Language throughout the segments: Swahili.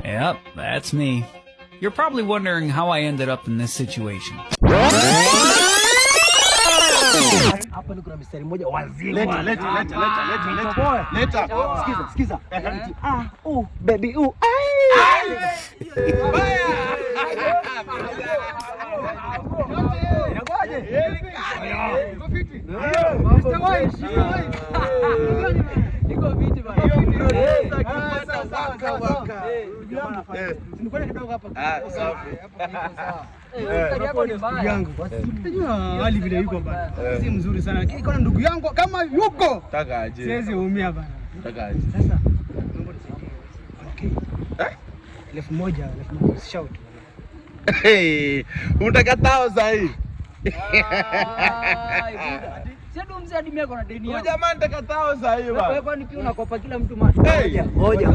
Yep, that's me. You're probably wondering how I ended up in this situation. Hapa niko na mstari mmoja wazima. Leta. Sikiza. Baby Iko viti bana. Nilikuwa kidogo hapa. Safi. Hali vile yuko bana. Si mzuri sana. Lakini kuna ndugu yangu kama yuko. Taka aje. Siwezi umia bana. Taka aje. Sasa naomba nisaidie. Okay. 1,000 shout. Unataka tao sahi. Sio mzee hadi mimi ako na deni yangu. Jamaa nataka tao sahi bana. Wewe kwani pia unakopa kila mtu mali? Ngoja.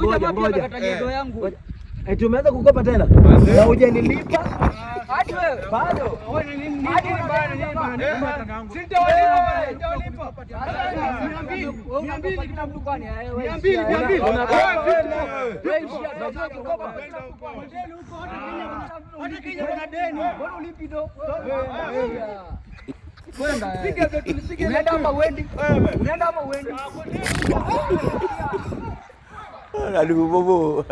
Tumeanza kukopa tena. Na hujanilipa? Hadi wewe bado. Wewe ni nini? Hadi bado. Sitawalipa. 200 kila mtu kwani? 200. Wewe kukopa. Hadi Kenya kuna deni. Mbona ulipi do? Unaenda ama uendi? Aduh bobo.